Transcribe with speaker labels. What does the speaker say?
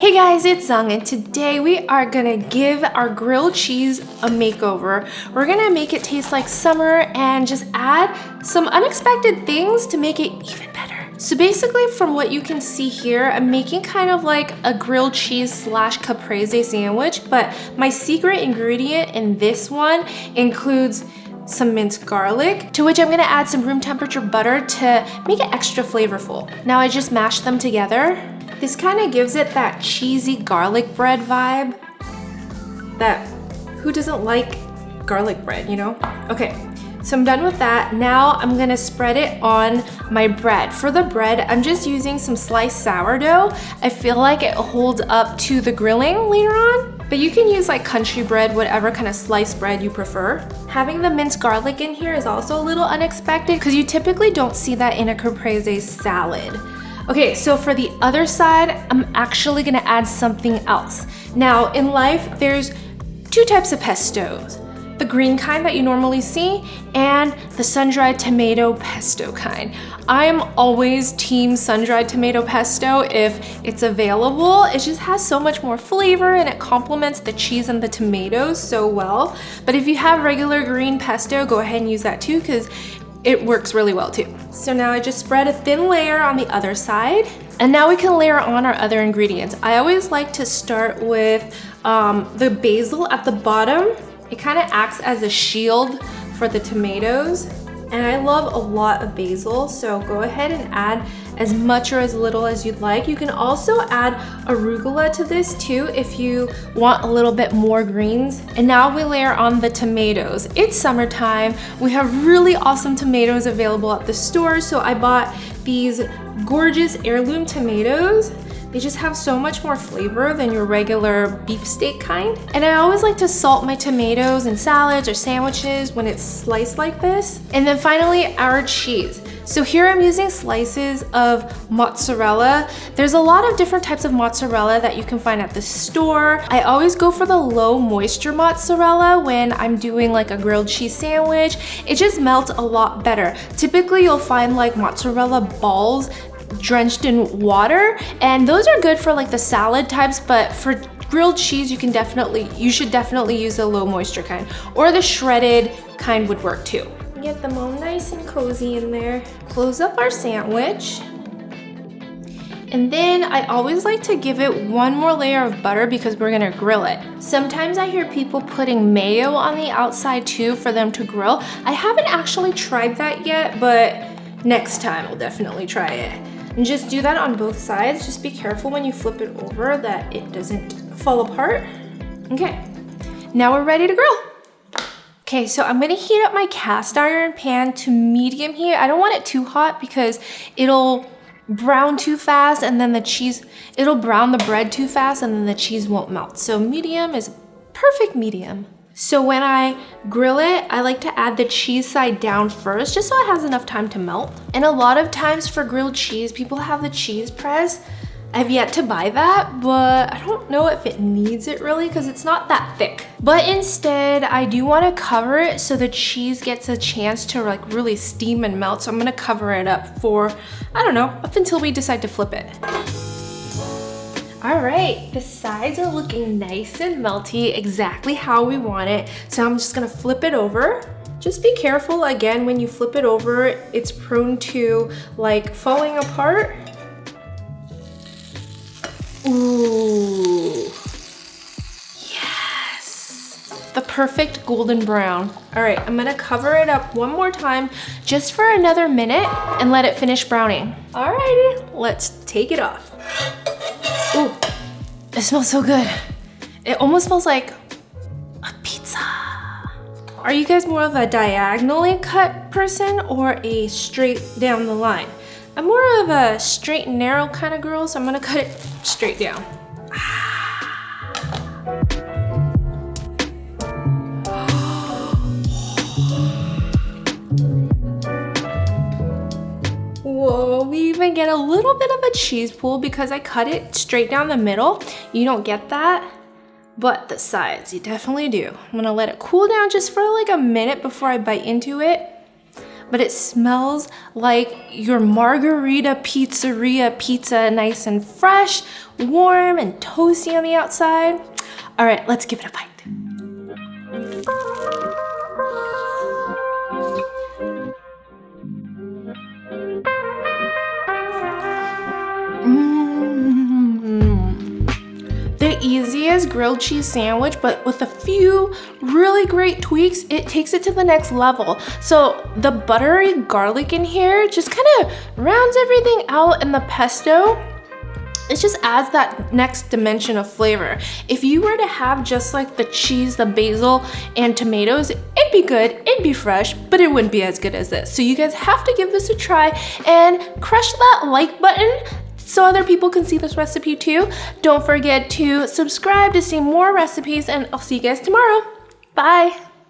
Speaker 1: Hey guys, it's Zung, and today we are gonna give our grilled cheese a makeover. We're gonna make it taste like summer and just add some unexpected things to make it even better. So basically, from what you can see here, I'm making kind of like a grilled cheese slash caprese sandwich, but my secret ingredient in this one includes some minced garlic, to which I'm gonna add some room temperature butter to make it extra flavorful. Now I just mashed them together. This kind of gives it that cheesy garlic bread vibe. That, who doesn't like garlic bread, you know? Okay, so I'm done with that. Now I'm gonna spread it on my bread. For the bread, I'm just using some sliced sourdough. I feel like it holds up to the grilling later on. But you can use like country bread, whatever kind of sliced bread you prefer. Having the minced garlic in here is also a little unexpected because you typically don't see that in a caprese salad. Okay, so for the other side, I'm actually gonna add something else. Now, in life, there's two types of pestos. The green kind that you normally see and the sun-dried tomato pesto kind. I'm always team sun-dried tomato pesto if it's available. It just has so much more flavor and it complements the cheese and the tomatoes so well. But if you have regular green pesto, go ahead and use that too because it works really well too. So now I just spread a thin layer on the other side. And now we can layer on our other ingredients. I always like to start with the basil at the bottom. It kind of acts as a shield for the tomatoes. And I love a lot of basil, so go ahead and add as much or as little as you'd like. You can also add arugula to this too if you want a little bit more greens. And now we layer on the tomatoes. It's summertime. We have really awesome tomatoes available at the store, so I bought these gorgeous heirloom tomatoes. They just have so much more flavor than your regular beefsteak kind. And I always like to salt my tomatoes in salads or sandwiches when it's sliced like this. And then finally, our cheese. So here I'm using slices of mozzarella. There's a lot of different types of mozzarella that you can find at the store. I always go for the low moisture mozzarella when I'm doing like a grilled cheese sandwich. It just melts a lot better. Typically you'll find like mozzarella balls drenched in water, and those are good for like the salad types, but for grilled cheese you should definitely use the low moisture kind, or the shredded kind would work too. Get them all nice and cozy in there. Close up our sandwich. And then I always like to give it one more layer of butter because we're gonna grill it. Sometimes I hear people putting mayo on the outside too for them to grill. I haven't actually tried that yet, but next time I'll definitely try it. And just do that on both sides. Just be careful when you flip it over that it doesn't fall apart. Okay, now we're ready to grill. Okay, so I'm gonna heat up my cast iron pan to medium heat. I don't want it too hot because it'll brown too fast and then it'll brown the bread too fast and then the cheese won't melt. So medium is perfect medium. So when I grill it, I like to add the cheese side down first, just so it has enough time to melt. And a lot of times for grilled cheese, people have the cheese press. I've yet to buy that, but I don't know if it needs it really because it's not that thick. But instead, I do want to cover it so the cheese gets a chance to like really steam and melt. So I'm gonna cover it up for, I don't know, up until we decide to flip it. All right, the sides are looking nice and melty, exactly how we want it. So I'm just gonna flip it over. Just be careful, again, when you flip it over, it's prone to like falling apart. Ooh, yes, the perfect golden brown. All right, I'm gonna cover it up one more time just for another minute and let it finish browning. All righty, let's take it off. Ooh, it smells so good. It almost smells like a pizza. Are you guys more of a diagonally cut person or a straight down the line? I'm more of a straight and narrow kind of girl, so I'm gonna cut it straight down. Whoa, we even get a little bit of a cheese pool because I cut it straight down the middle. You don't get that, but the sides, you definitely do. I'm gonna let it cool down just for like a minute before I bite into it. but it smells like your margarita pizzeria pizza, nice and fresh, warm and toasty on the outside. All right, let's give it a bite. The easiest grilled cheese sandwich, but with a few really great tweaks, it takes it to the next level. So the buttery garlic in here just kind of rounds everything out, and the pesto, it just adds that next dimension of flavor. If you were to have just like the cheese, the basil, and tomatoes, it'd be good, it'd be fresh, but it wouldn't be as good as this. So you guys have to give this a try and crush that like button so other people can see this recipe too. Don't forget to subscribe to see more recipes, and I'll see you guys tomorrow. Bye.